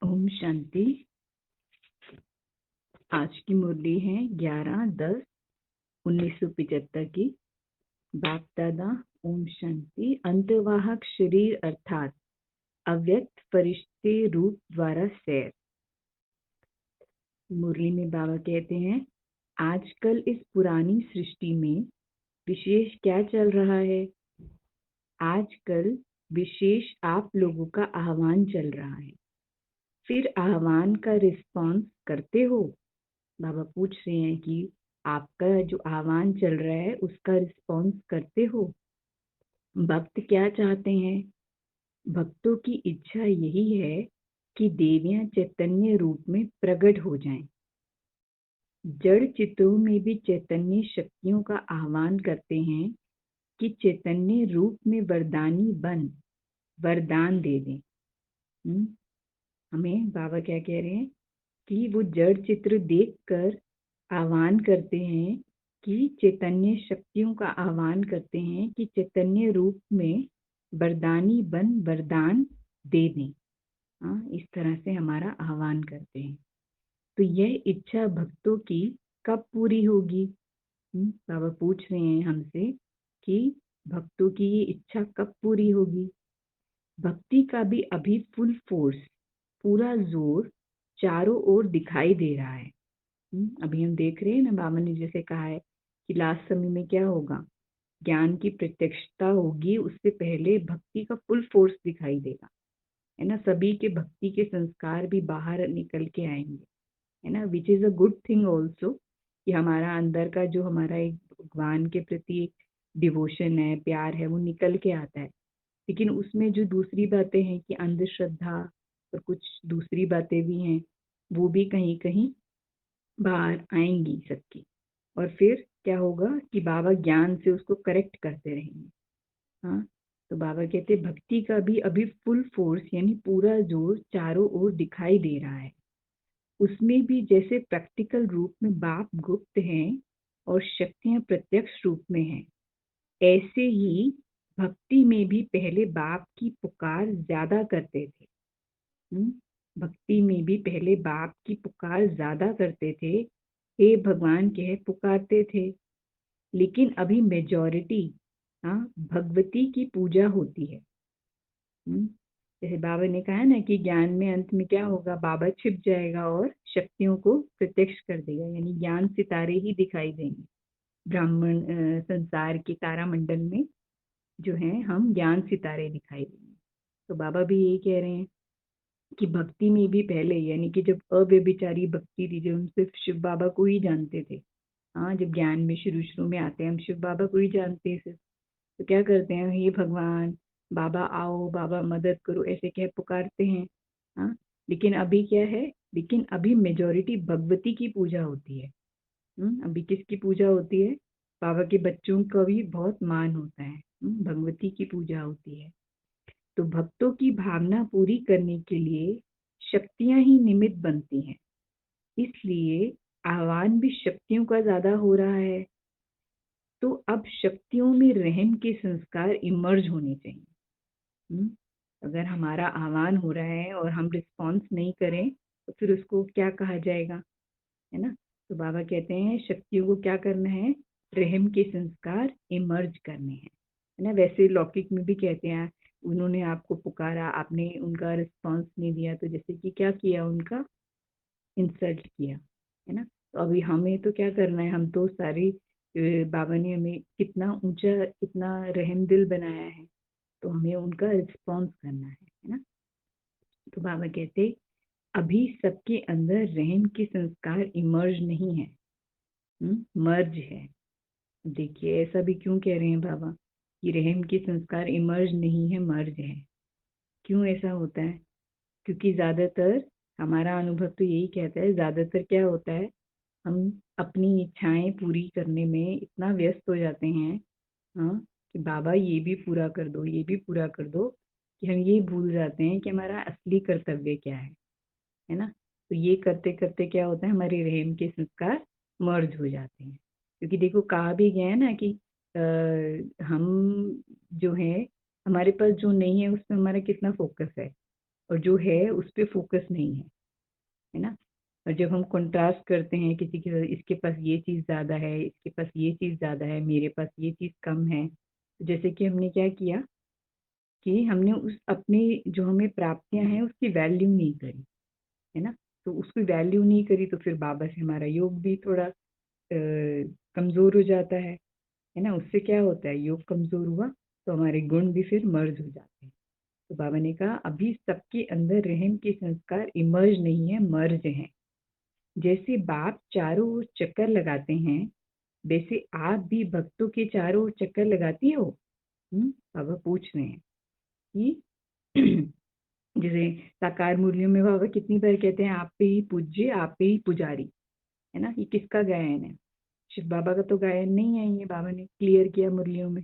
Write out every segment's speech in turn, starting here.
ओम शांति। आज की मुरली है 11/10/1975 की। बाप दादा ओम शांति। अंतवाहक शरीर अर्थात अव्यक्त फरिश्ते रूप द्वारा सैर। मुरली में बाबा कहते हैं, आजकल इस पुरानी सृष्टि में विशेष क्या चल रहा है। आजकल विशेष आप लोगों का आह्वान चल रहा है। फिर आह्वान का रिस्पॉन्स करते हो। बाबा पूछ रहे हैं कि आपका जो आह्वान चल रहा है उसका रिस्पॉन्स करते हो। भक्त क्या चाहते हैं? भक्तों की इच्छा यही है कि देवियां चैतन्य रूप में प्रकट हो जाएं। जड़ चित्रों में भी चैतन्य शक्तियों का आह्वान करते हैं कि चैतन्य रूप में वरदानी बन वरदान दे दें। हमें बाबा क्या कह रहे हैं कि वो जड़ चित्र देखकर आह्वान करते हैं कि चैतन्य शक्तियों का आह्वान करते हैं कि चैतन्य रूप में वरदानी बन वरदान दे दें। इस तरह से हमारा आह्वान करते हैं। तो यह इच्छा भक्तों की कब पूरी होगी? बाबा पूछ रहे हैं हमसे कि भक्तों की ये इच्छा कब पूरी होगी। भक्ति का भी अभी फुल फोर्स, पूरा जोर चारों ओर दिखाई दे रहा है। अभी हम देख रहे हैं ना, बाबा ने जैसे कहा है कि लास्ट समय में क्या होगा, ज्ञान की प्रत्यक्षता होगी, उससे पहले भक्ति का फुल फोर्स दिखाई देगा, है ना। सभी के भक्ति के संस्कार भी बाहर निकल के आएंगे, है ना, which is a good thing also, कि हमारा अंदर का जो हमारा एक भगवान के प्रति डिवोशन है, प्यार है, वो निकल के आता है। लेकिन उसमें जो दूसरी बातें हैं कि अंधश्रद्धा और कुछ दूसरी बातें भी हैं, वो भी कहीं कहीं बाहर आएंगी सबकी। और फिर क्या होगा कि बाबा ज्ञान से उसको करेक्ट करते रहेंगे। तो बाबा कहते भक्ति का भी अभी फुल फोर्स यानी पूरा जोर चारों ओर दिखाई दे रहा है। उसमें भी जैसे प्रैक्टिकल रूप में बाप गुप्त हैं और शक्तियां प्रत्यक्ष रूप में हैं, ऐसे ही भक्ति में भी पहले बाप की पुकार ज्यादा करते थे। भक्ति में भी पहले बाप की पुकार ज्यादा करते थे, हे भगवान कह पुकारते थे। लेकिन अभी मेजॉरिटी भगवती की पूजा होती है। जैसे बाबा ने कहा ना कि ज्ञान में अंत में क्या होगा, बाबा छिप जाएगा और शक्तियों को प्रत्यक्ष कर देगा, यानी ज्ञान सितारे ही दिखाई देंगे। ब्राह्मण संसार के तारामंडल में जो है हम ज्ञान सितारे दिखाई देंगे। तो बाबा भी यही कह रहे हैं कि भक्ति में भी पहले, यानी कि जब अव्यभिचारी भक्ति थी, जब हम सिर्फ शिव बाबा को ही जानते थे, जब ज्ञान में शुरू शुरू में आते हैं हम शिव बाबा को ही जानते हैं सिर्फ, तो क्या करते हैं, हे भगवान बाबा आओ, बाबा मदद करो, ऐसे क्या पुकारते हैं। लेकिन अभी क्या है, लेकिन अभी मेजॉरिटी भगवती की पूजा होती है। अभी किसकी पूजा होती है? बाबा के बच्चों का भी बहुत मान होता है, भगवती की पूजा होती है। तो भक्तों की भावना पूरी करने के लिए शक्तियां ही निमित्त बनती हैं, इसलिए आह्वान भी शक्तियों का ज्यादा हो रहा है। तो अब शक्तियों में रहम के संस्कार इमर्ज होने चाहिए। अगर हमारा आह्वान हो रहा है और हम रिस्पॉन्स नहीं करें तो फिर उसको क्या कहा जाएगा, है ना। तो बाबा कहते हैं शक्तियों को क्या करना है, रहम के संस्कार इमर्ज करने हैं, है ना। वैसे लौकिक में भी कहते हैं, उन्होंने आपको पुकारा, आपने उनका रिस्पॉन्स नहीं दिया, तो जैसे कि क्या किया, उनका इंसल्ट किया, है ना। तो अभी हमें तो क्या करना है, हम तो सारी बाबा ने हमें कितना ऊंचा, कितना रहम दिल बनाया है, तो हमें उनका रिस्पॉन्स करना है ना। तो बाबा कहते अभी सबके अंदर रहम के संस्कार इमर्ज नहीं है, मर्ज है। देखिए ऐसा भी क्यों कह रहे हैं बाबा कि रहम के संस्कार इमर्ज नहीं है, मर्ज है। क्यों ऐसा होता है? क्योंकि ज्यादातर हमारा अनुभव तो यही कहता है, ज्यादातर क्या होता है, हम अपनी इच्छाएं पूरी करने में इतना व्यस्त हो जाते हैं, कि बाबा ये भी पूरा कर दो, ये भी पूरा कर दो, कि हम ये भूल जाते हैं कि हमारा असली कर्तव्य क्या है ना। तो ये करते करते क्या होता है, हमारे रहम के संस्कार मर्ज हो जाते हैं। क्योंकि देखो कहा भी गया है ना कि हम जो है, हमारे पास जो नहीं है उसमें हमारा कितना फोकस है, और जो है उस पे फोकस नहीं है ना। और जब हम कंट्रास्ट करते हैं किसी के, इसके पास ये चीज़ ज़्यादा है, इसके पास ये चीज़ ज़्यादा है, मेरे पास ये चीज़ कम है, तो जैसे कि हमने क्या किया कि हमने उस अपने जो हमें प्राप्तियां हैं उसकी वैल्यू नहीं करी, है ना। तो उसकी वैल्यू नहीं करी तो फिर बाबा से हमारा योग भी थोड़ा कमज़ोर हो जाता है ना। उससे क्या होता है, योग कमज़ोर हुआ तो हमारे गुण भी फिर मर्ज हो जाते हैं। तो बाबा ने कहा अभी सबके अंदर रहम के संस्कार इमर्ज नहीं है, मर्ज हैं। जैसे बाप चारों ओर चक्कर लगाते हैं, वैसे आप भी भक्तों के चारों ओर चक्कर लगाती हो। बाबा पूछ रहे हैं कि जैसे साकार मुरलियों में बाबा कितनी बार कहते हैं आप पे ही पूज्य, आप पे ही पुजारी, है ना। ये किसका गायन है? शिव बाबा का तो गायन नहीं है, ये बाबा ने क्लियर किया मुरलियों में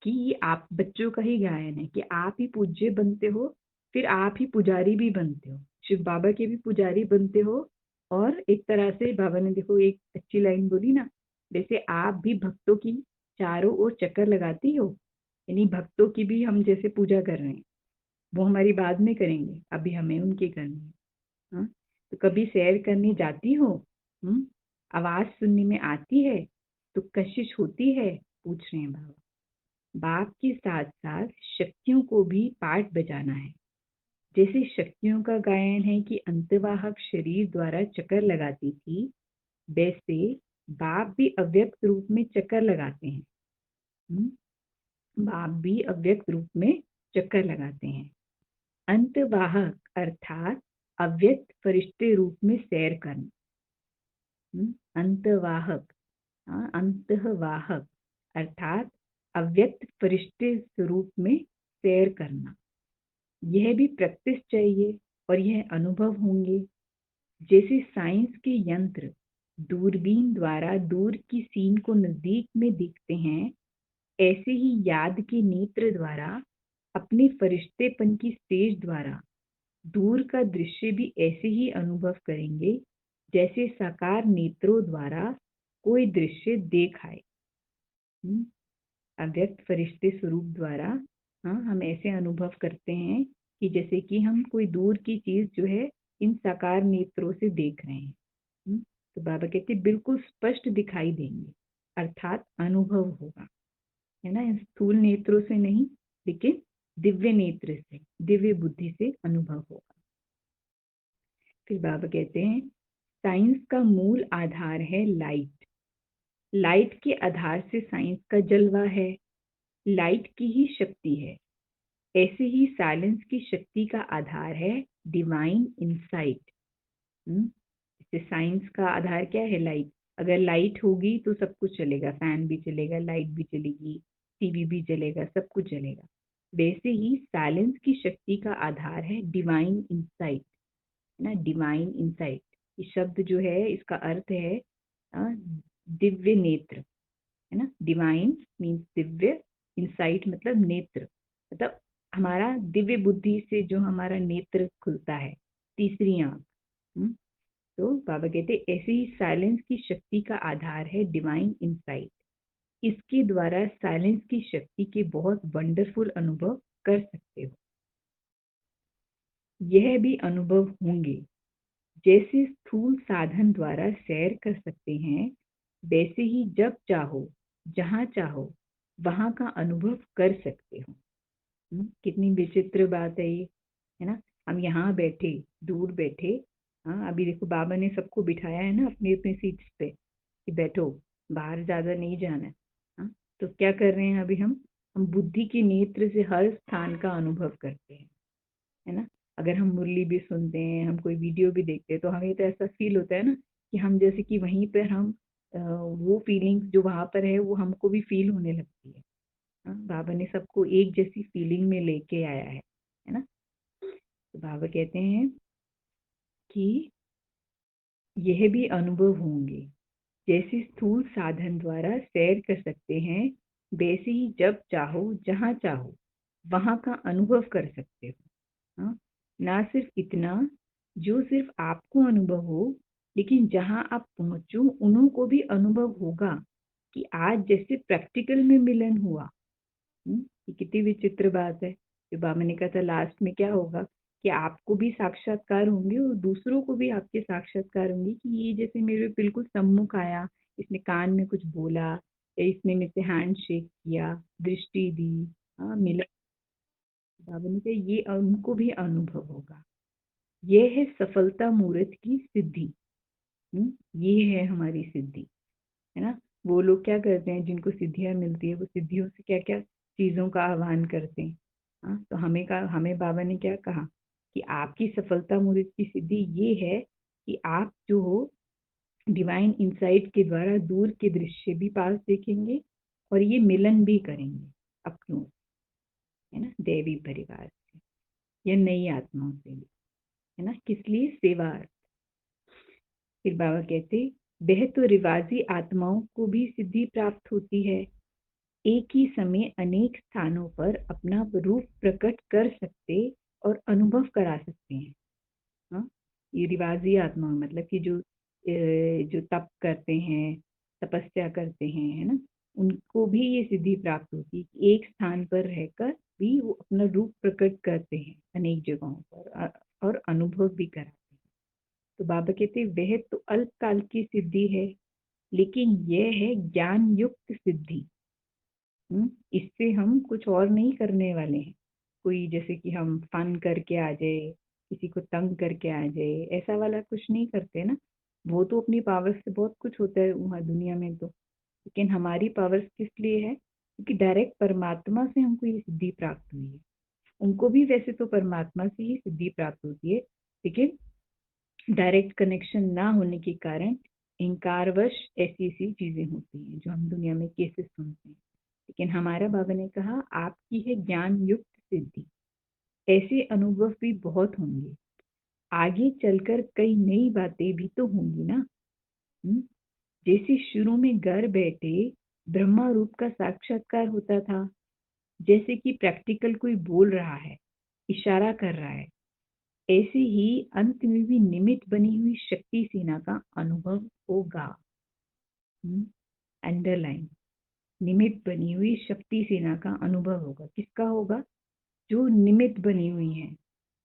कि ये आप बच्चों का ही गायन है कि आप ही पूज्य बनते हो, फिर आप ही पुजारी भी बनते हो, शिव बाबा के भी पुजारी बनते हो। और एक तरह से बाबा ने देखो एक अच्छी लाइन बोली ना, जैसे आप भी भक्तों की चारों ओर चक्कर लगाती हो, यानी भक्तों की भी हम जैसे पूजा कर रहे हैं, वो हमारी बाद में करेंगे, अभी हमें उनकी करनी है। हाँ? तो कभी सैर करने जाती हो, आवाज सुनने में आती है, तो कशिश होती है, पूछ रहे हैं बाबा। बाप के साथ साथ शक्तियों को भी पाठ बजाना है। जैसे शक्तियों का गायन है कि अंतवाहक शरीर द्वारा चक्कर लगाती थी, वैसे बाप भी अव्यक्त रूप में चक्कर लगाते हैं। बाप भी अव्यक्त रूप में चक्कर लगाते हैं। अंतवाहक अर्थात अव्यक्त फरिश्ते रूप में सैर करना। अंतवाहक, अंतवाहक अर्थात अव्यक्त फरिश्ते स्वरूप में सैर करना। यह भी प्रैक्टिस चाहिए और यह अनुभव होंगे। जैसे साइंस के यंत्र दूरबीन द्वारा दूर की सीन को नजदीक में देखते हैं, ऐसे ही याद के नेत्र द्वारा अपने फरिश्तेपन की स्टेज द्वारा दूर का दृश्य भी ऐसे ही अनुभव करेंगे जैसे साकार नेत्रों द्वारा कोई दृश्य देख आए। अव्यक्त फरिश्ते स्वरूप द्वारा हम ऐसे अनुभव करते हैं कि जैसे कि हम कोई दूर की चीज जो है इन साकार नेत्रों से देख रहे हैं। तो बाबा कहते बिल्कुल स्पष्ट दिखाई देंगे, अर्थात अनुभव होगा, है ना। इन स्थूल नेत्रों से नहीं, लेकिन दिव्य नेत्र से, दिव्य बुद्धि से अनुभव होगा। फिर बाबा कहते हैं साइंस का मूल आधार है लाइट। लाइट के आधार से साइंस का जलवा है, लाइट की ही शक्ति है। ऐसे ही साइलेंस की शक्ति का आधार है डिवाइन इंसाइट। जैसे साइंस का आधार क्या है? लाइट। अगर लाइट होगी तो सब कुछ चलेगा, फैन भी चलेगा, लाइट भी चलेगी, टीवी भी चलेगा, सब कुछ चलेगा। वैसे ही साइलेंस की शक्ति का आधार है डिवाइन इंसाइट, है ना। डिवाइन इंसाइट ये शब्द जो है इसका अर्थ है दिव्य नेत्र, है ना। डिवाइन मीन्स दिव्य, इंसाइट मतलब नेत्र, मतलब हमारा दिव्य बुद्धि से जो हमारा नेत्र खुलता है, तीसरी आंख। तो बाबा कहते ऐसे ही साइलेंस की शक्ति का आधार है डिवाइन इंसाइट। इसके द्वारा साइलेंस की शक्ति के बहुत वंडरफुल अनुभव कर सकते हो। यह भी अनुभव होंगे। जैसे स्थूल साधन द्वारा सैर कर सकते हैं, वैसे ही जब चाहो जहां चाहो वहां का अनुभव कर सकते हो। कितनी विचित्र बात है ये, है ना। हम यहाँ बैठे, दूर बैठे, अभी देखो बाबा ने सबको बिठाया है ना अपनी अपनी सीट्स पे कि बैठो, बाहर ज्यादा नहीं जाना है। तो क्या कर रहे हैं अभी हम बुद्धि के नेत्र से हर स्थान का अनुभव करते हैं, है ना। अगर हम मुरली भी सुनते हैं, हम कोई वीडियो भी देखते हैं, तो हमें तो ऐसा फील होता है ना कि हम जैसे कि वहीं पर हम वो फीलिंग्स जो वहां पर है वो हमको भी फील होने लगती है। बाबा ने सबको एक जैसी फीलिंग में लेके आया है ना। तो बाबा कहते हैं कि यह भी अनुभव होंगे। जैसे स्थूल साधन द्वारा सैर कर सकते हैं, वैसे ही जब चाहो जहां चाहो वहां का अनुभव कर सकते हो। ना सिर्फ इतना जो सिर्फ आपको अनुभव हो, लेकिन जहां आप पहुंचो उन्हों को भी अनुभव होगा कि आज जैसे प्रैक्टिकल में मिलन हुआ। ये कितनी विचित्र बात है। जो बाबा ने कहा था लास्ट में क्या होगा कि आपको भी साक्षात्कार होंगे और दूसरों को भी आपके साक्षात्कार होंगे कि ये जैसे मेरे बिल्कुल सम्मुख आया, इसने कान में कुछ बोला या इसने मेरे से हैंड शेक किया, दृष्टि दी, हाँ मिला, बाबा ने कहा ये उनको भी अनुभव होगा। ये है सफलता मुहूर्त की सिद्धि। ये है हमारी सिद्धि, है ना। वो लोग क्या करते हैं जिनको सिद्धियां मिलती है, वो सिद्धियों से क्या क्या चीजों का आह्वान करते हैं। हाँ, तो हमें बाबा ने क्या कहा कि आपकी सफलता मुहूर्त की सिद्धि ये है कि आप जो हो डिवाइन इंसाइट के द्वारा दूर के दृश्य भी पास देखेंगे और ये मिलन भी करेंगे अपनों, है ना, दैवी परिवार से या नई आत्माओं से भी, है ना। किस लिए? सेवा। फिर बाबा कहते वह तो रिवाजी आत्माओं को भी सिद्धि प्राप्त होती है, एक ही समय अनेक स्थानों पर अपना रूप प्रकट कर सकते और अनुभव करा सकते हैं। हाँ, ये रिवाजी आत्मा मतलब कि जो तप करते हैं, तपस्या करते हैं, है ना, उनको भी ये सिद्धि प्राप्त होती है कि एक स्थान पर रहकर भी वो अपना रूप प्रकट करते हैं अनेक जगहों पर और अनुभव भी कराते हैं। तो बाबा कहते वह तो अल्पकाल की सिद्धि है, लेकिन यह है ज्ञान युक्त सिद्धि। इससे हम कुछ और नहीं करने वाले हैं, कोई जैसे कि हम फन करके आ जाए, किसी को तंग करके आ जाए, ऐसा वाला कुछ नहीं करते ना। वो तो अपनी पावर्स से बहुत कुछ होता है वहाँ दुनिया में तो, लेकिन हमारी पावर्स किस लिए है? क्योंकि डायरेक्ट परमात्मा से हमको ये सिद्धि प्राप्त हुई है। उनको भी वैसे तो परमात्मा से ही सिद्धि प्राप्त होती है, लेकिन डायरेक्ट कनेक्शन ना होने के कारण अहंकारवश ऐसी ऐसी चीजें होती हैं जो हम दुनिया में केसेस सुनते हैं। लेकिन हमारा बाबा ने कहा आपकी है ज्ञान युक्त सिद्धि, ऐसे अनुभव भी बहुत होंगे, आगे चलकर कई नई बातें भी तो होंगी ना। जैसे शुरू में घर बैठे ब्रह्मा रूप का साक्षात्कार होता था, जैसे कि प्रैक्टिकल कोई बोल रहा है, इशारा कर रहा है, ऐसे ही अंत में भी निमित्त बनी हुई शक्ति सेना का अनुभव होगा। अंडरलाइन, निमित्त बनी हुई शक्ति सेना का अनुभव होगा। किसका होगा? जो निमित्त बनी हुई है।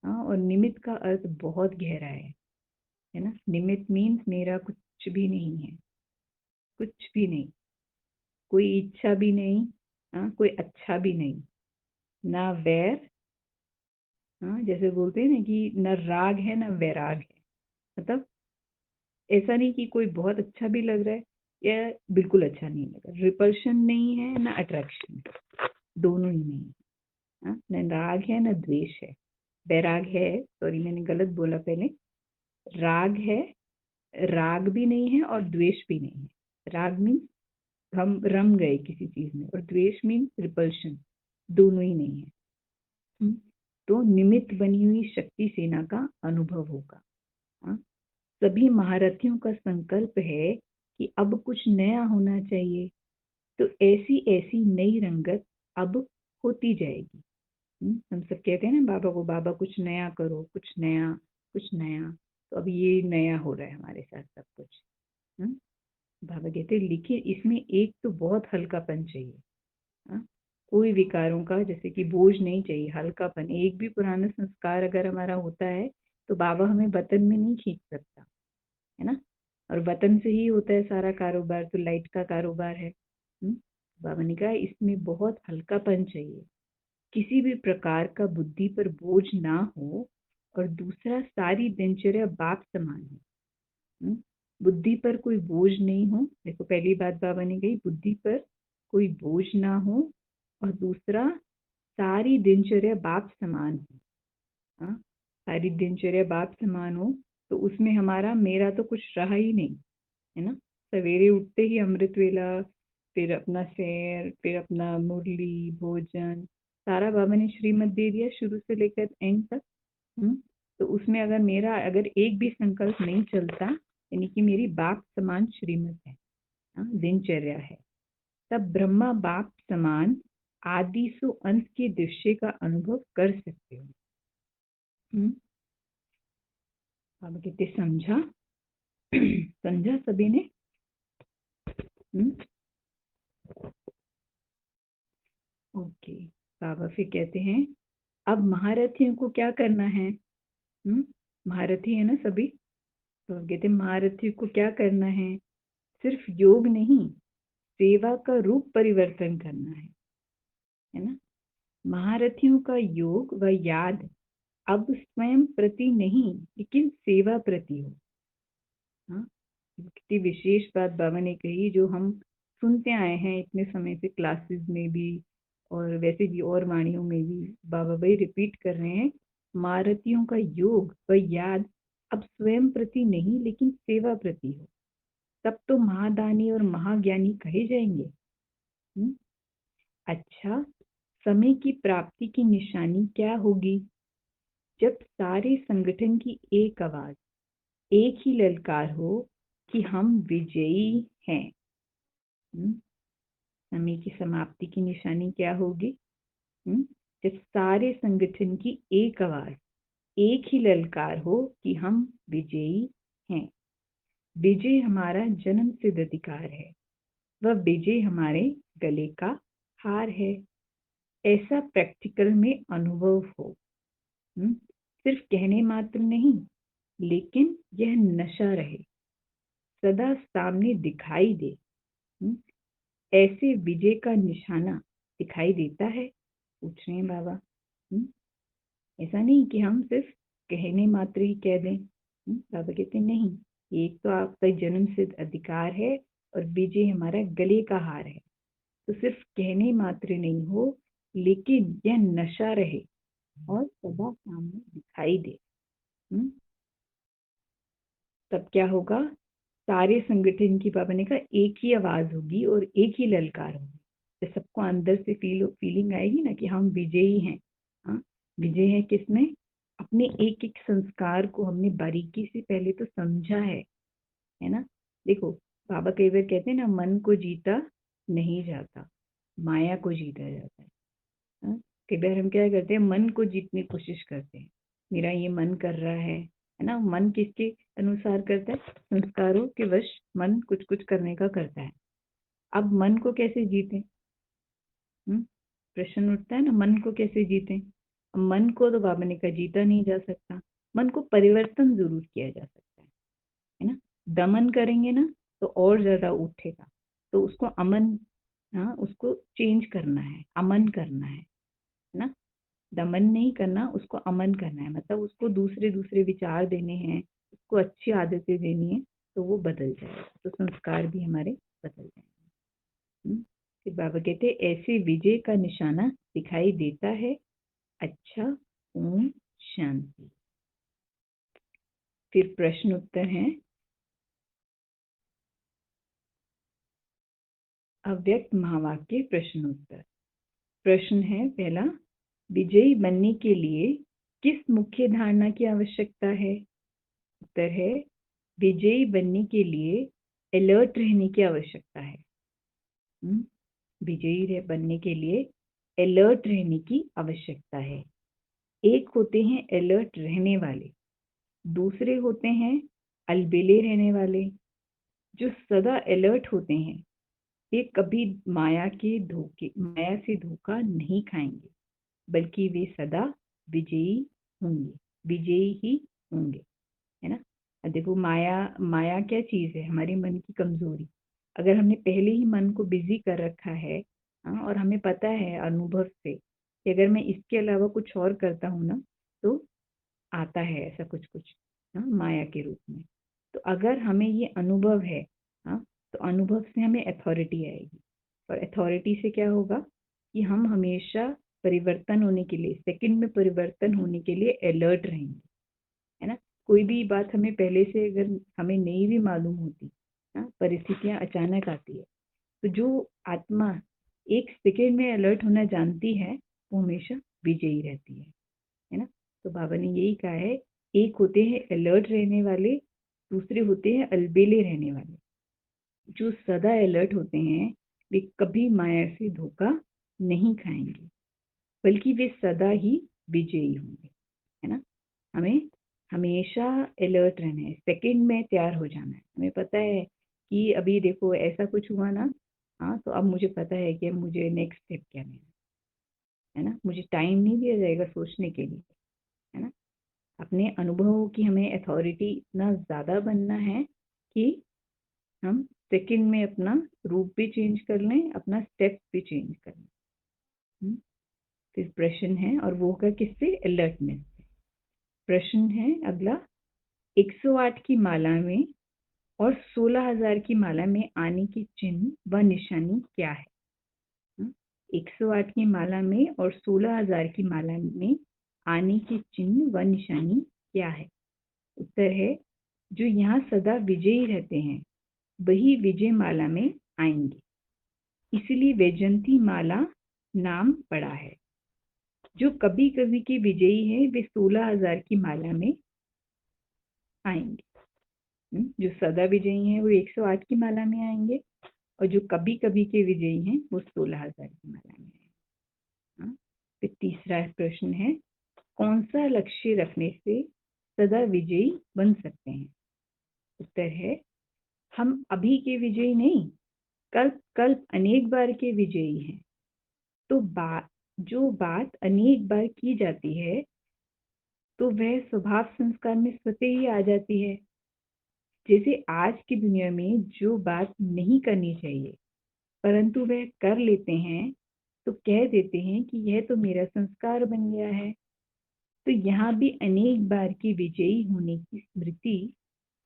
हाँ, और निमित्त का अर्थ बहुत गहरा है ना। निमित्त मीन्स मेरा कुछ भी नहीं है, कुछ भी नहीं, कोई इच्छा भी नहीं, हाँ, कोई अच्छा भी नहीं, ना वैर, हाँ, जैसे बोलते हैं ना कि न राग है ना वैराग है। मतलब ऐसा नहीं कि कोई बहुत अच्छा भी लग रहा है या बिल्कुल अच्छा नहीं लग रहा। रिपल्शन नहीं है ना अट्रैक्शन, दोनों ही नहीं है। हाँ, न राग है न द्वेष है। वैराग है, सॉरी मैंने गलत बोला पहले, राग है, राग भी नहीं है और द्वेष भी नहीं है। राग मीन्स हम रम गए किसी चीज में, और द्वेष मीन्स रिपल्शन, दोनों ही नहीं है। तो निमित्त बनी हुई शक्ति सेना का अनुभव होगा। हाँ, सभी महारथियों का संकल्प है कि अब कुछ नया होना चाहिए, तो ऐसी ऐसी नई रंगत अब होती जाएगी। हम सब कहते हैं ना बाबा को, बाबा कुछ नया करो, कुछ नया, कुछ नया। तो अब ये नया हो रहा है हमारे साथ सब कुछ। बाबा कहते हैं लेकिन इसमें एक तो बहुत हल्कापन चाहिए। हाँ? कोई विकारों का जैसे कि बोझ नहीं चाहिए, हल्कापन। एक भी पुराना संस्कार अगर हमारा होता है तो बाबा हमें वतन में नहीं खींच सकता, है ना। और वतन से ही होता है सारा कारोबार, तो लाइट का कारोबार है। बाबा ने कहा इसमें बहुत हल्कापन चाहिए, किसी भी प्रकार का बुद्धि पर बोझ ना हो, और दूसरा सारी दिनचर्या बाप समान हो। बुद्धि पर कोई बोझ नहीं हो। देखो पहली बात बाबा ने कही बुद्धि पर कोई बोझ ना हो, और दूसरा सारी दिनचर्या बाप समान हो। हाँ, सारी दिनचर्या बाप समान हो तो उसमें हमारा मेरा तो कुछ रहा ही नहीं, है ना। सवेरे उठते ही अमृत वेला, फिर अपना सैर, फिर अपना मुरली भोजन, सारा बाबा ने श्रीमत दे दिया शुरू से लेकर एंड तक। तो उसमें अगर मेरा अगर एक भी संकल्प नहीं चलता, यानी कि मेरी बाप समान श्रीमत है, दिनचर्या है, तब ब्रह्मा बाप समान आदि सो अंत के दृश्य का अनुभव कर सकते हो। बाबा कहते समझा? समझा सभी ने? ओके। बाबा फिर कहते हैं अब महारथियों को क्या करना है? महारथी है ना सभी। तो कहते महारथी को क्या करना है, सिर्फ योग नहीं, सेवा का रूप परिवर्तन करना है ना। महारथियों का योग व याद अब स्वयं प्रति नहीं लेकिन सेवा प्रति हो। हाँ, कितनी विशेष बात बाबा ने कही, जो हम सुनते आए हैं इतने समय से क्लासेस में भी और वैसे भी और वाणियों में भी बाबा भाई रिपीट कर रहे हैं, महारथियों का योग व याद अब स्वयं प्रति नहीं लेकिन सेवा प्रति हो, तब तो महादानी और महाज्ञानी कहे जाएंगे। अच्छा, समय की प्राप्ति की निशानी क्या होगी, जब सारे संगठन की एक आवाज, एक ही ललकार हो कि हम विजयी हैं। समय की समाप्ति की निशानी क्या होगी, जब सारे संगठन की एक आवाज, एक ही ललकार हो कि हम विजयी हैं। विजय हमारा जन्म सिद्ध अधिकार है, वह विजय हमारे गले का हार है। ऐसा प्रैक्टिकल में अनुभव हो, सिर्फ कहने मात्र नहीं लेकिन यह नशा रहे, सदा सामने दिखाई दे। ऐसे विजय का निशाना दिखाई देता है, पूछ रहे हैं बाबा। ऐसा नहीं कि हम सिर्फ कहने मात्र ही कह दें। बाबा कहते नहीं, एक तो आपका जन्म सिद्ध अधिकार है और विजय हमारा गले का हार है। तो सिर्फ कहने मात्र नहीं हो लेकिन यह नशा रहे और सदा सामने दिखाई दे। तब क्या होगा, सारे संगठन की, बाबा ने कहा, एक ही आवाज होगी और एक ही ललकार होगी। तो सबको अंदर से फीलिंग आएगी ना कि हम विजयी हैं। हाँ, विजय है किसमें, अपने एक एक संस्कार को हमने बारीकी से पहले तो समझा है ना। देखो, बाबा कई बार कहते हैं ना, मन को जीता नहीं जाता, माया को जीता जाता है। कई बार हम क्या करते हैं, मन को जीतने की कोशिश करते हैं, मेरा ये मन कर रहा है ना। मन किसके अनुसार करता है, संस्कारों के वश मन कुछ कुछ करने का करता है। अब मन को कैसे जीते, प्रश्न उठता है ना, मन को कैसे जीते। मन को तो बाबा ने कहा जीता नहीं जा सकता, मन को परिवर्तन जरूर किया जा सकता है ना। दमन करेंगे ना तो और ज्यादा उठेगा, तो उसको अमन, हाँ, उसको चेंज करना है, अमन करना है ना। दमन नहीं करना, उसको अमन करना है, मतलब उसको दूसरे दूसरे विचार देने हैं, उसको अच्छी आदतें देनी है, तो वो बदल जाएगा, तो संस्कार भी हमारे बदल जाएंगे। फिर बाबा कहते ऐसे विजय का निशाना दिखाई देता है। अच्छा, ओम शांति। फिर प्रश्न उत्तर है, अव्यक्त महावाक्य प्रश्न उत्तर। प्रश्न है पहला, विजयी बनने के लिए किस मुख्य धारणा की आवश्यकता है। उत्तर है, विजयी बनने के लिए अलर्ट रहने की आवश्यकता है। विजयी बनने के लिए अलर्ट रहने की आवश्यकता है। एक होते हैं अलर्ट रहने वाले, दूसरे होते हैं अलबेले रहने वाले। जो सदा अलर्ट होते हैं ये कभी माया से धोखा नहीं खाएंगे, बल्कि वे सदा विजयी होंगे, विजयी ही होंगे, है ना। देखो, माया माया क्या चीज है, हमारे मन की कमजोरी। अगर हमने पहले ही मन को बिजी कर रखा है, हाँ, और हमें पता है अनुभव से कि अगर मैं इसके अलावा कुछ और करता हूँ ना तो आता है ऐसा कुछ कुछ, हाँ, माया के रूप में। तो अगर हमें ये अनुभव है, हाँ, तो अनुभव से हमें अथॉरिटी आएगी, और अथॉरिटी से क्या होगा कि हम हमेशा परिवर्तन होने के लिए, सेकंड में परिवर्तन होने के लिए अलर्ट रहेंगे, है ना। कोई भी बात हमें पहले से अगर हमें नहीं भी मालूम होती, परिस्थितियां अचानक आती है, तो जो आत्मा एक सेकेंड में अलर्ट होना जानती है वो हमेशा विजयी रहती है ना। तो बाबा ने यही कहा है, एक होते हैं अलर्ट रहने वाले, दूसरे होते हैं अलबेले रहने वाले। जो सदा अलर्ट होते हैं वे कभी माया से धोखा नहीं खाएंगे, बल्कि वे सदा ही विजयी होंगे, है ना। हमें हमेशा अलर्ट रहना है, सेकंड में तैयार हो जाना है। हमें पता है कि अभी देखो ऐसा कुछ हुआ ना, हाँ, तो अब मुझे पता है कि अब मुझे नेक्स्ट स्टेप क्या लेना है ना। मुझे टाइम नहीं दिया जाएगा सोचने के लिए, है ना। अपने अनुभवों की हमें अथॉरिटी इतना ज़्यादा बनना है कि हम सेकंड में अपना रूप भी चेंज कर लें, अपना स्टेप भी चेंज कर लें। फिर प्रश्न है, और वो होगा किससे? अलर्टनेस से। प्रश्न है अगला, 108 की माला में और 16,000 की माला में आने की चिन्ह व निशानी क्या है? 108 की माला में और 16,000 की माला में आने की चिन्ह व निशानी क्या है? उत्तर है, जो यहाँ सदा विजयी रहते हैं वही विजय माला में आएंगे, इसलिए वैजयंती माला नाम पड़ा है। जो कभी कभी के विजयी हैं वे 16,000 की माला में आएंगे। जो सदा विजयी हैं वो 108 की माला में आएंगे, और जो कभी कभी के विजयी हैं वो 16,000 की माला में आएंगे। फिर तीसरा प्रश्न है, कौन सा लक्ष्य रखने से सदा विजयी बन सकते हैं? उत्तर है, हम अभी के विजयी नहीं, कल्प कल्प अनेक बार के विजयी हैं। तो जो बात अनेक बार की जाती है तो वह स्वभाव संस्कार में स्वतः ही आ जाती है। जैसे आज की दुनिया में जो बात नहीं करनी चाहिए परंतु वह कर लेते हैं, तो कह देते हैं कि यह तो मेरा संस्कार बन गया है। तो यहाँ भी अनेक बार की विजयी होने की स्मृति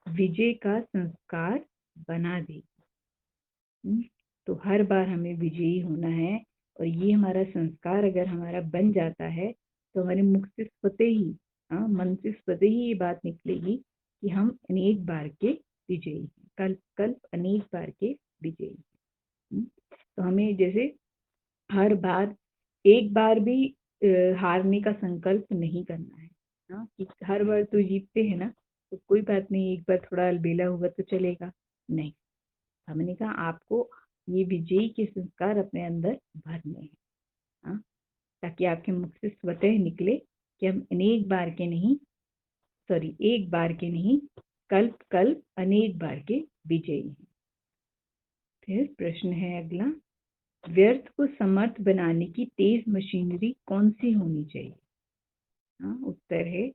विजय का संस्कार बना देगी। तो हर बार हमें विजयी होना है, और ये हमारा संस्कार अगर हमारा बन जाता है तो हमारे मुख से स्वतः ही, मन से स्वतः ही ये बात निकलेगी कि हम अनेक बार के विजयी हैं, कल्प कल्प अनेक बार के विजयी हैं। तो हमें जैसे हर बार एक बार भी हारने का संकल्प नहीं करना है। कि हर बार तो जीतते हैं ना, तो कोई बात नहीं, एक बार थोड़ा अलबेला हुआ तो चलेगा, नहीं। हमने कहा आपको ये विजयी के संस्कार अपने अंदर भरने हैं, ताकि आपके मुख से स्वतः निकले कि हम अनेक बार के नहीं, सॉरी एक बार के नहीं, कल्प कल्प अनेक बार के विजयी हैं। फिर प्रश्न है अगला, व्यर्थ को समर्थ बनाने की तेज मशीनरी कौन सी होनी चाहिए? उत्तर है,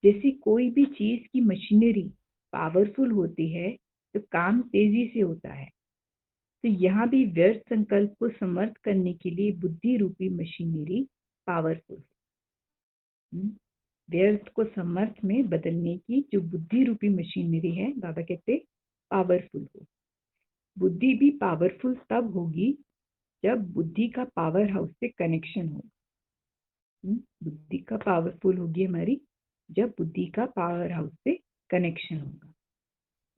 जैसे कोई भी चीज की मशीनरी पावरफुल होती है तो काम तेजी से होता है, तो यहाँ भी व्यर्थ संकल्प को समर्थ करने के लिए बुद्धि रूपी मशीनरी पावरफुल है। व्यर्थ को समर्थ में बदलने की जो बुद्धि रूपी मशीनरी है, बाबा कहते पावरफुल हो। बुद्धि भी पावरफुल तब होगी जब बुद्धि का पावर हाउस से कनेक्शन हो। बुद्धि का पावरफुल होगी हमारी जब बुद्धि का पावर हाउस से कनेक्शन होगा।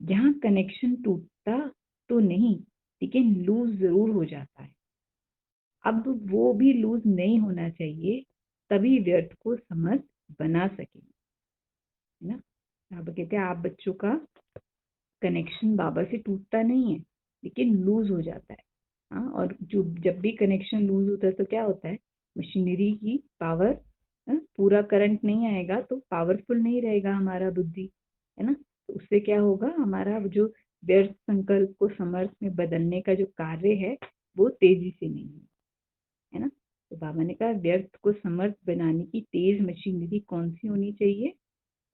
यहाँ कनेक्शन टूटता तो नहीं, लेकिन लूज जरूर हो जाता है। अब वो भी लूज नहीं होना चाहिए, तभी व्यर्थ को समर्थ बना सकेंगे, है ना। बाबा कहते हैं आप बच्चों का कनेक्शन बाबा से टूटता नहीं है, लेकिन लूज हो जाता है। और जो जब भी कनेक्शन लूज होता है तो क्या होता है, मशीनरी की पावर, पूरा करंट नहीं आएगा तो पावरफुल नहीं रहेगा हमारा बुद्धि, है ना। तो उससे क्या होगा, हमारा जो व्यर्थ संकल्प को समर्थ में बदलने का जो कार्य है वो तेजी से नहीं है ना। तो बाबा ने कहा व्यर्थ को समर्थ बनाने की तेज मशीनरी कौन सी होनी चाहिए?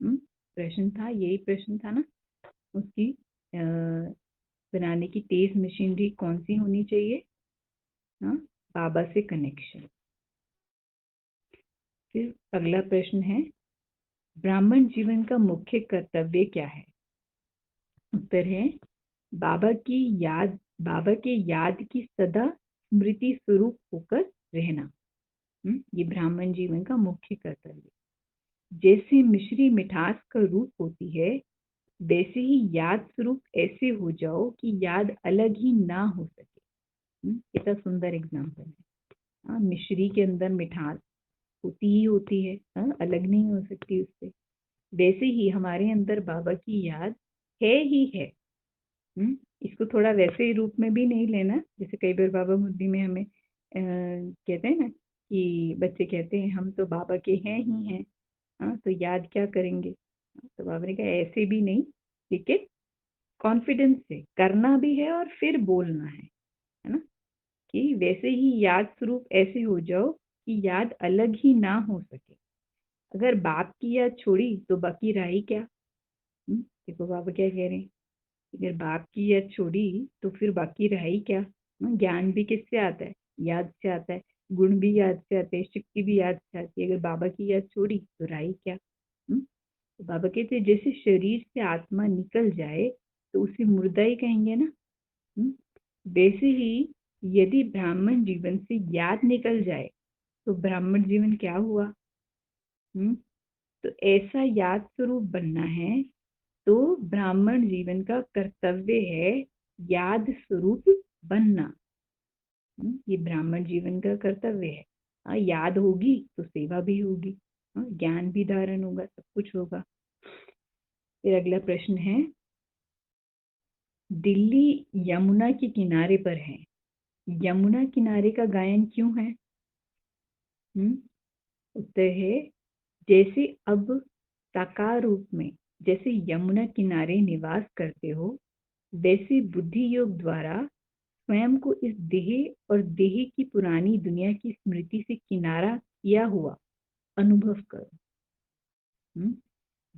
प्रश्न था, यही प्रश्न था ना उसकी, बनाने की तेज मशीनरी कौन सी होनी चाहिए? बाबा से कनेक्शन। फिर अगला प्रश्न है, ब्राह्मण जीवन का मुख्य कर्तव्य क्या है? उत्तर है, बाबा के याद की सदा स्मृति स्वरूप होकर रहना। ये ब्राह्मण जीवन का मुख्य कर्तव्य। जैसे मिश्री मिठास का रूप होती है, वैसे ही याद स्वरूप ऐसे हो जाओ कि याद अलग ही ना हो सके। कितना सुंदर एग्जाम्पल है। मिश्री के अंदर मिठास होती ही होती है, अलग नहीं हो सकती उससे। वैसे ही हमारे अंदर बाबा की याद है ही है। इसको थोड़ा वैसे ही रूप में भी नहीं लेना, जैसे कई बार बाबा मुद्दी में हमें कहते हैं ना कि बच्चे कहते हैं हम तो बाबा के हैं ही हैं, तो याद क्या करेंगे। तो बाबा ने कहा ऐसे भी नहीं, लेकिन कॉन्फिडेंस से करना भी है और फिर बोलना है ना, कि वैसे ही याद स्वरूप ऐसे हो जाओ कि याद अलग ही ना हो सके। अगर बाप की याद छोड़ी तो बाकी रहा ही क्या? देखो बाबा क्या कह रहे हैं, अगर बाप की याद छोड़ी तो फिर बाकी रहा ही क्या? ज्ञान भी किससे आता है? याद से आता है। गुण भी याद से आते हैं, शक्ति भी याद से आती है। अगर बाबा की याद छोड़ी तो रहा ही क्या? तो बाबा कहते हैं जैसे शरीर से आत्मा निकल जाए तो उसे मुर्दा ही कहेंगे ना। वैसे ही यदि ब्राह्मण जीवन से याद निकल जाए तो ब्राह्मण जीवन क्या हुआ? तो ऐसा याद स्वरूप बनना है, तो ब्राह्मण जीवन का कर्तव्य है याद स्वरूप बनना। ये ब्राह्मण जीवन का कर्तव्य है। याद होगी तो सेवा भी होगी, ज्ञान भी धारण होगा, सब कुछ होगा। फिर अगला प्रश्न है, दिल्ली यमुना के किनारे पर है, यमुना किनारे का गायन क्यों है? उत्तर है, जैसे अब साकार रूप में जैसे यमुना किनारे निवास करते हो, वैसे बुद्धि योग द्वारा स्वयं को इस देह और देह की पुरानी दुनिया की स्मृति से किनारा किया हुआ अनुभव करो।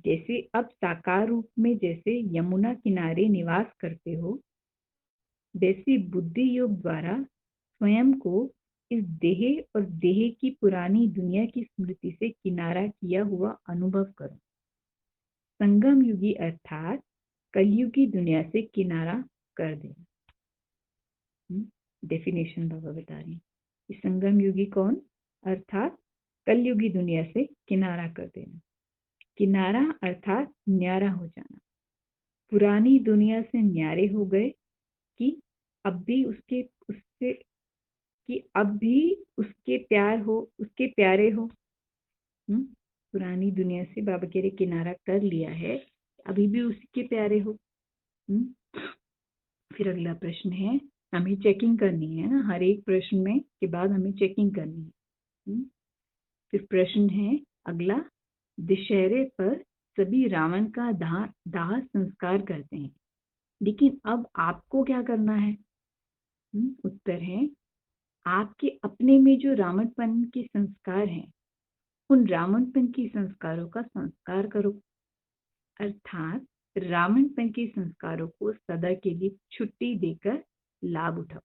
जैसे अब साकार रूप में जैसे यमुना किनारे निवास करते हो, वैसे बुद्धि योग द्वारा स्वयं को इस देह और देह की पुरानी दुनिया की स्मृति से किनारा किया हुआ अनुभव करो। संगम युगी अर्थात कलयुगी दुनिया से किनारा कर देना। डेफिनेशन बाबा बता रही है, संगम युगी कौन? अर्थात कलयुगी दुनिया से किनारा कर देना। किनारा अर्थात न्यारा हो जाना। पुरानी दुनिया से न्यारे हो गए कि अब भी उसके उससे कि अब भी उसके प्यार हो, उसके प्यारे हो। पुरानी दुनिया से बाबा कह रहे किनारा कर लिया है, अभी भी उसके प्यारे हो। फिर अगला प्रश्न है, हमें चेकिंग करनी है ना, हर एक प्रश्न में के बाद हमें चेकिंग करनी है। फिर प्रश्न है अगला, दशहरे पर सभी रावण का दाह संस्कार करते हैं, लेकिन अब आपको क्या करना है? उत्तर है, आपके अपने में जो रावणपन के संस्कार हैं, उन रावणपन के संस्कारों का संस्कार करो। अर्थात रावणपन के संस्कारों को सदा के लिए छुट्टी देकर लाभ उठाओ।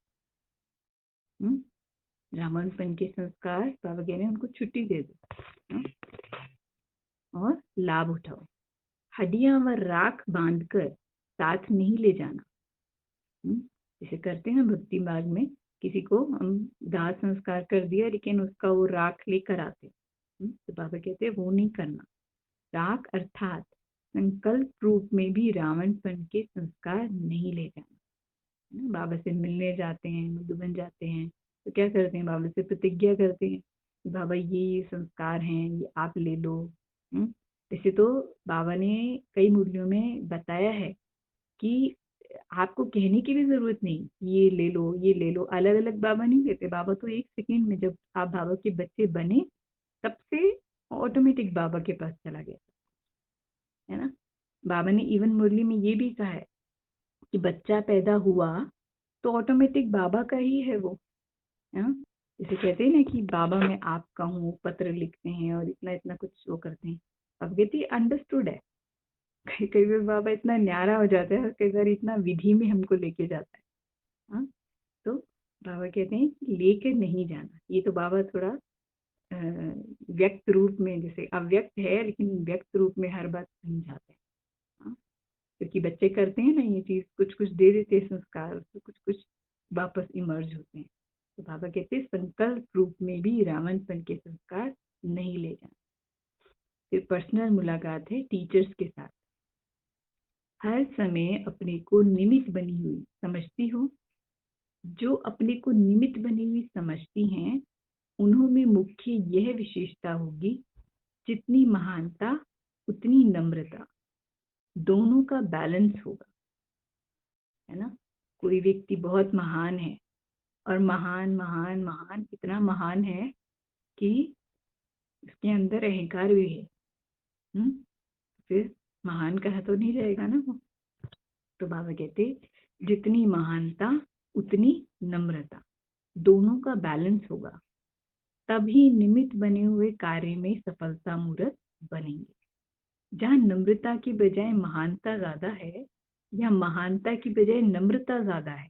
रावणपन के संस्कार बाबा कह रहे हैं उनको छुट्टी दे दो और लाभ उठाओ। हड्डियां व राख बांधकर साथ नहीं ले जाना। जैसे करते हैं भक्ति मार्ग में, किसी को हम दाह संस्कार कर दिया लेकिन उसका वो राख लेकर आते, तो बाबा कहते हैं वो नहीं करना। राख अर्थात संकल्प रूप में भी रावणपन के संस्कार नहीं ले जाना। बाबा से मिलने जाते हैं, मधुबन जाते हैं, तो क्या करते हैं? बाबा से प्रतिज्ञा करते हैं कि बाबा ये संस्कार हैं, ये आप ले लो। वैसे तो बाबा ने कई मूल्यों में बताया है कि आपको कहने की भी जरूरत नहीं, ये ले लो, ये ले लो। अलग अलग बाबा नहीं देते, बाबा तो एक सेकेंड में जब आप बाबा के बच्चे बने तब से ऑटोमेटिक बाबा के पास चला गया, है ना। बाबा ने इवन मुरली में ये भी कहा है कि बच्चा पैदा हुआ तो ऑटोमेटिक बाबा का ही है वो, है ना। जैसे कहते हैं ना कि बाबा मैं आपका हूँ, पत्र लिखते हैं और इतना इतना कुछ वो करते हैं। अब कहती अंडरस्टूड है। कई बार बाबा इतना न्यारा हो जाता है और कई बार इतना विधि में हमको लेके जाता है। हाँ, तो बाबा कहते हैं कि लेकर नहीं जाना। ये तो बाबा थोड़ा व्यक्त रूप में, जैसे अव्यक्त है लेकिन व्यक्त रूप में हर बात समझाते हैं। हाँ, क्योंकि बच्चे करते हैं ना ये चीज, कुछ कुछ दे देते हैं संस्कार, उससे कुछ कुछ वापस इमर्ज होते हैं। तो बाबा कहते हैं संकल्प रूप में भी रावणपन के संस्कार नहीं ले जाना। फिर पर्सनल मुलाकात है टीचर्स के साथ। हर समय अपने को निमित्त बनी हुई समझती हो। जो अपने को निमित्त बनी हुई समझती हैं, उन्होंने मुख्य यह विशेषता होगी, जितनी महानता उतनी नम्रता, दोनों का बैलेंस होगा, है ना। कोई व्यक्ति बहुत महान है और महान महान महान इतना महान है कि उसके अंदर अहंकार भी है, फिर महान कहा तो नहीं रहेगा ना वो। तो बाबा कहते जितनी महानता उतनी नम्रता, दोनों का बैलेंस होगा, तभी निमित्त बने हुए कार्य में सफलता मूर्त बनेंगे। जहाँ नम्रता की बजाय महानता ज्यादा है या महानता की बजाय नम्रता ज्यादा है,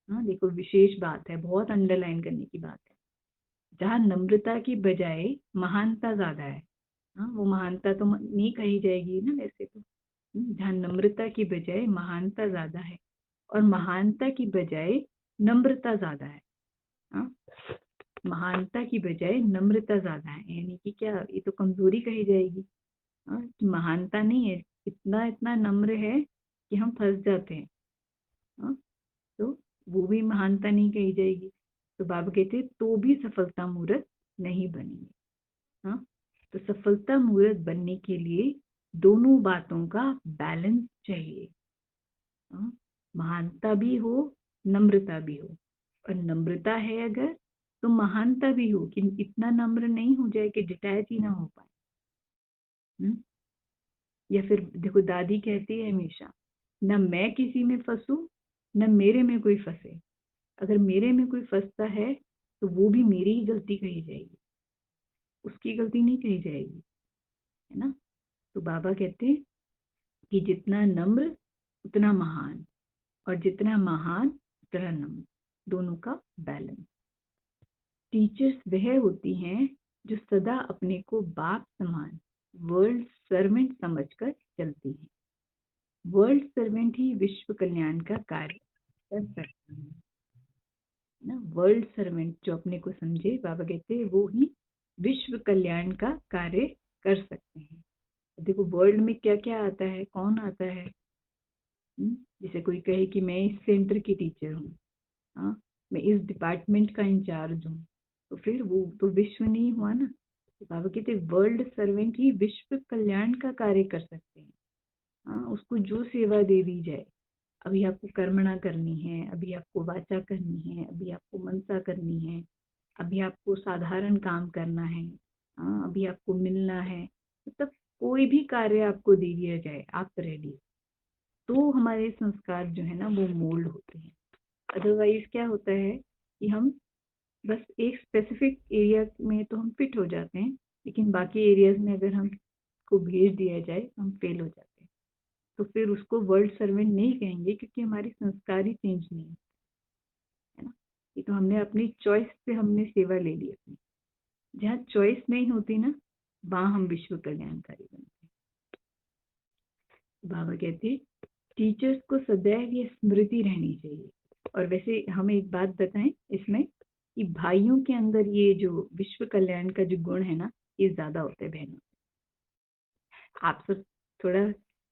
हाँ देखो विशेष बात है, बहुत अंडरलाइन करने की बात है। जहाँ नम्रता की बजाय महानता ज्यादा है, हाँ वो महानता तो नहीं कही जाएगी ना वैसे तो। जहाँ नम्रता की बजाय महानता ज्यादा है और महानता की बजाय नम्रता ज्यादा है, हाँ महानता की बजाय नम्रता ज्यादा है, यानी कि क्या, ये तो कमजोरी कही जाएगी। हाँ महानता नहीं है, इतना इतना नम्र है कि हम फंस जाते हैं, हाँ तो वो भी महानता नहीं कही जाएगी। तो बाबा कहते हैं तो भी सफलता मूर्त नहीं बनेंगे। हाँ तो सफलता मूर्त बनने के लिए दोनों बातों का बैलेंस चाहिए। हाँ महानता भी हो, नम्रता भी हो, और नम्रता है अगर तो महानता भी हो, कि इतना नम्र नहीं हो जाए कि डिटैच ही ना हो पाए। या फिर देखो दादी कहती है हमेशा, न मैं किसी में फंसू न मेरे में कोई फंसे। अगर मेरे में कोई फंसता है तो वो भी मेरी ही गलती कही जाएगी, उसकी गलती नहीं कही जाएगी, है ना। तो बाबा कहते हैं कि जितना नम्र उतना महान, और जितना महान उतना नम्र, दोनों का बैलेंस। टीचर्स वह होती हैं जो सदा अपने को बाप समान वर्ल्ड सर्वेंट समझकर चलती हैं। वर्ल्ड सर्वेंट ही विश्व कल्याण का कार्य कर सकते हैं ना। वर्ल्ड सर्वेंट जो अपने को समझे, बाबा कहते हैं वो ही विश्व कल्याण का कार्य कर सकते हैं। देखो वर्ल्ड में क्या क्या आता है, कौन आता है। जैसे कोई कहे कि मैं इस सेंटर की टीचर हूँ, हाँ मैं इस डिपार्टमेंट का इंचार्ज हूँ, तो फिर वो तो विश्व नहीं हुआ ना। तो बाबा कहते वर्ल्ड सर्वेंट ही विश्व कल्याण का कार्य कर सकते हैं। हाँ उसको जो सेवा दे दी जाए, अभी आपको कर्मणा करनी है, अभी आपको वाचा करनी है, अभी आपको मनसा करनी है, अभी आपको साधारण काम करना है, हाँ अभी आपको मिलना है, मतलब कोई भी कार्य आपको दे दिया जाए आप रेडी, तो हमारे संस्कार जो है ना वो मोल्ड होते हैं। अदरवाइज क्या होता है कि हम बस एक स्पेसिफिक एरिया में तो हम फिट हो जाते हैं, लेकिन बाकी एरियाज में अगर हम को भेज दिया जाए हम फेल हो जाते हैं। तो फिर उसको वर्ल्ड सर्वेंट नहीं कहेंगे, क्योंकि हमारी संस्कार ही चेंज नहीं है ना। ये तो हमने अपनी चॉइस से हमने सेवा ले ली अपनी। जहाँ चॉइस नहीं होती ना, वहां हम विश्व कल्याणकारी बनते हैं। बाबा कहते हैं टीचर्स को सदैव ये स्मृति रहनी चाहिए। और वैसे हम एक बात बताएं इसमें, कि भाइयों के अंदर ये जो विश्व कल्याण का जो गुण है ना, ये ज्यादा होता है बहनों। आप सब थोड़ा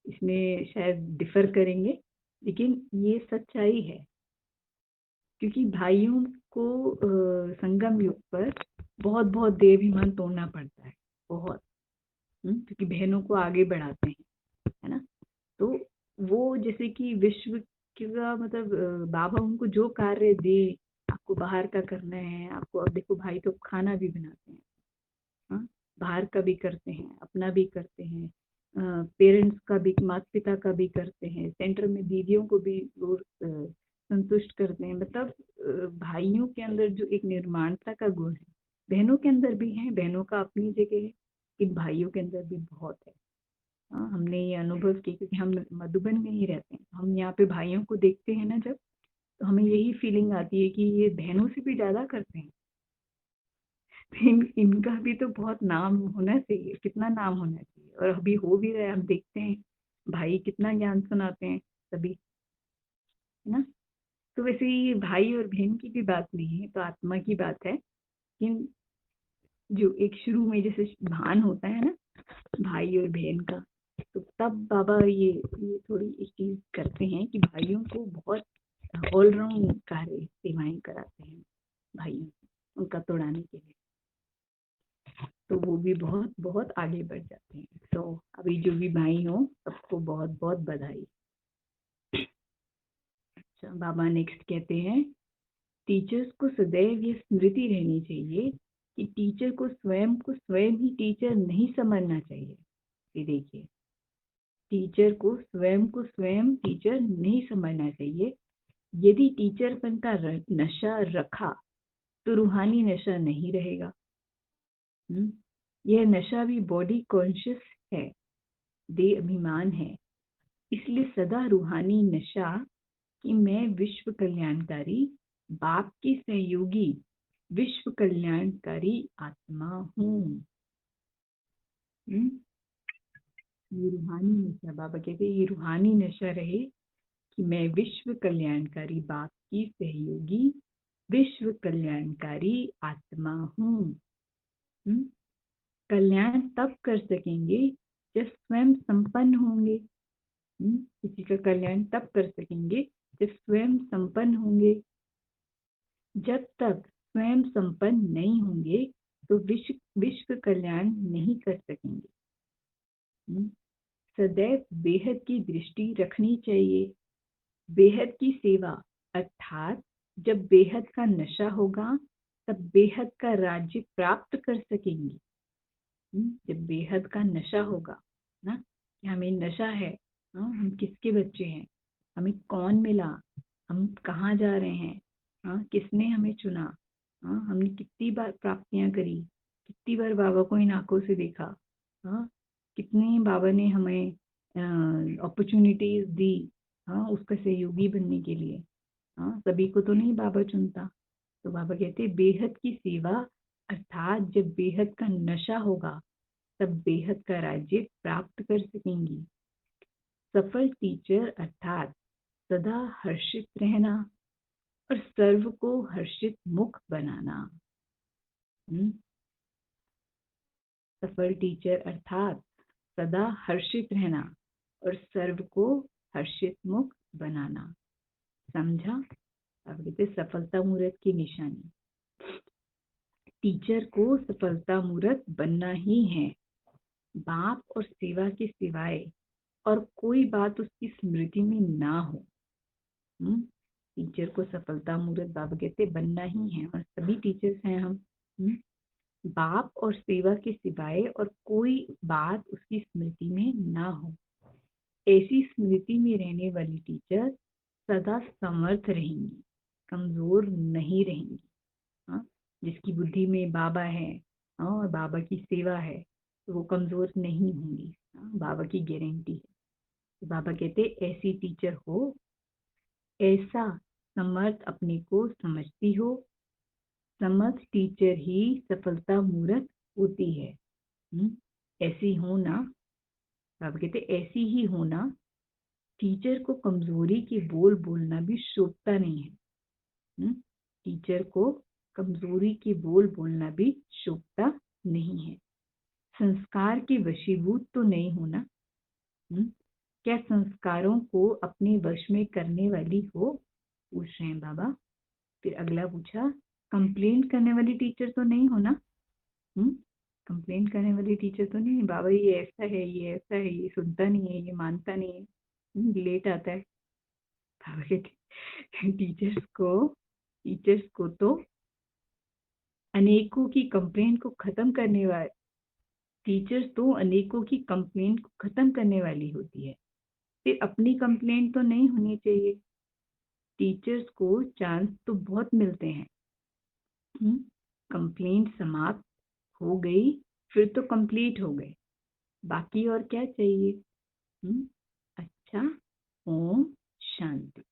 इसमें शायद डिफर करेंगे, लेकिन ये सच्चाई है। क्योंकि भाइयों को संगम युग पर बहुत बहुत देवाभिमान तोड़ना पड़ता है, बहुत, क्योंकि बहनों को आगे बढ़ाते हैं, है ना। तो वो जैसे कि विश्व का मतलब बाबा उनको जो कार्य दे, आपको बाहर का करना है, आपको, अब देखो भाई तो खाना भी बनाते हैं, हाँ बाहर का भी करते हैं, अपना भी करते हैं, पेरेंट्स का भी, माता पिता का भी करते हैं, सेंटर में दीदियों को भी वो संतुष्ट करते हैं। मतलब भाइयों के अंदर जो एक निर्माणता का गुण है, बहनों के अंदर भी है, बहनों का अपनी जगह है, इन भाइयों के अंदर भी बहुत है। हाँ हमने ये अनुभव किया, क्योंकि हम मधुबन में ही रहते हैं, हम यहाँ पे भाइयों को देखते हैं ना जब, तो हमें यही फीलिंग आती है कि ये बहनों से भी ज्यादा करते हैं। इनका भी तो बहुत नाम होना चाहिए, कितना नाम होना चाहिए, और अभी हो भी रहा है, हम देखते हैं भाई कितना ज्ञान सुनाते हैं सभी, है ना। तो वैसे ये भाई और बहन की भी बात नहीं है, तो आत्मा की बात है। लेकिन जो एक शुरू में जैसे भान होता है ना भाई और बहन का, तो तब बाबा ये थोड़ी एक चीज करते हैं कि भाइयों को बहुत ऑलराउंड कार्य सेवाएं कराते हैं भाइयों को, उनका तोड़ाने के लिए, तो वो भी बहुत बहुत आगे बढ़ जाते हैं। तो अभी जो भी भाई हो सबको बहुत बहुत बधाई। अच्छा बाबा नेक्स्ट कहते हैं टीचर्स को सदैव ये स्मृति रहनी चाहिए कि टीचर को स्वयं ही टीचर नहीं समझना चाहिए। ये देखिए, टीचर को स्वयं टीचर नहीं समझना चाहिए। यदि टीचरपन का नशा रखा तो रूहानी नशा नहीं रहेगा। यह नशा भी बॉडी कॉन्शियस है, देह अभिमान है, इसलिए सदा रूहानी नशा कि मैं विश्व कल्याणकारी बाप की सहयोगी विश्व कल्याणकारी आत्मा हूँ। ये रूहानी नशा, बाबा कहते हैं ये रूहानी नशा रहे कि मैं विश्व कल्याणकारी बाप की सहयोगी विश्व कल्याणकारी आत्मा हूँ। कल्याण तब कर सकेंगे जब स्वयं संपन्न होंगे। किसी का कल्याण तब कर सकेंगे जब स्वयं संपन्न होंगे। जब तक स्वयं संपन्न नहीं होंगे तो विश्व कल्याण नहीं कर सकेंगे। सदैव बेहद की दृष्टि रखनी चाहिए। बेहद की सेवा अर्थात जब बेहद का नशा होगा तब बेहद का राज्य प्राप्त कर सकेंगे। जब बेहद का नशा होगा ना, कि हमें नशा है, हम किसके बच्चे हैं, हमें कौन मिला, हम कहाँ जा रहे हैं, किसने हमें चुना, हमने कितनी बार प्राप्तियां करी, कितनी बार बाबा को इन आंखों से देखा, कितने बाबा ने हमें अपॉर्चुनिटीज दी, उसका सहयोगी बनने के लिए। सभी को तो नहीं बाबा चुनता। तो बाबा कहते बेहद की सेवा अर्थात जब बेहद का नशा होगा तब बेहद का राज्य प्राप्त कर सकेंगी। सफल टीचर अर्थात सदा हर्षित रहना और सर्व को हर्षित मुख बनाना। सफल टीचर अर्थात सदा हर्षित रहना और सर्व को हर्षित मुख बनाना। समझा? अब कहते सफलता मूर्त की निशानी। टीचर को सफलता मूर्त बनना ही है। बाप और सेवा के सिवाय और कोई बात उसकी स्मृति में ना हो। टीचर को सफलता मूर्त बाबा कहते बनना ही है, और सभी टीचर्स हैं हम। बाप और सेवा के सिवाय और कोई बात उसकी स्मृति में ना हो। ऐसी स्मृति में रहने वाली टीचर सदा समर्थ रहेंगी, कमजोर नहीं रहेंगी। जिसकी बुद्धि में बाबा है और बाबा की सेवा है तो वो कमजोर नहीं होंगी, बाबा की गारंटी है। तो बाबा कहते ऐसी टीचर हो, ऐसा समर्थ अपने को समझती हो। समर्थ टीचर ही सफलता मूर्त होती है। ऐसी होना, बाबा कहते ऐसी ही होना। टीचर को कमजोरी के बोल बोलना भी शोभता नहीं है। टीचर को कमजोरी के बोल बोलना भी शोभता नहीं है। संस्कार के वशीभूत तो नहीं होना। क्या संस्कारों को अपने वश में करने वाली हो, पूछ रहे हैं बाबा। फिर अगला पूछा, कंप्लेंट करने वाली टीचर तो नहीं होना। कंप्लेंट करने वाली टीचर तो नहीं, बाबा ये ऐसा है, ये ऐसा है, ये सुनता नहीं है, ये मानता नहीं है, लेट आता है। बाबा कहते टीचर्स को तो अनेकों की कंप्लेंट को खत्म करने वाले टीचर्स तो अनेकों की कंप्लेंट को खत्म करने वाली होती है। फिर अपनी कंप्लेंट तो नहीं होनी चाहिए। टीचर्स को चांस तो बहुत मिलते हैं। कंप्लेंट समाप्त हो गई फिर तो कंप्लीट हो गए, बाकी और क्या चाहिए। अच्छा, ओम शांति।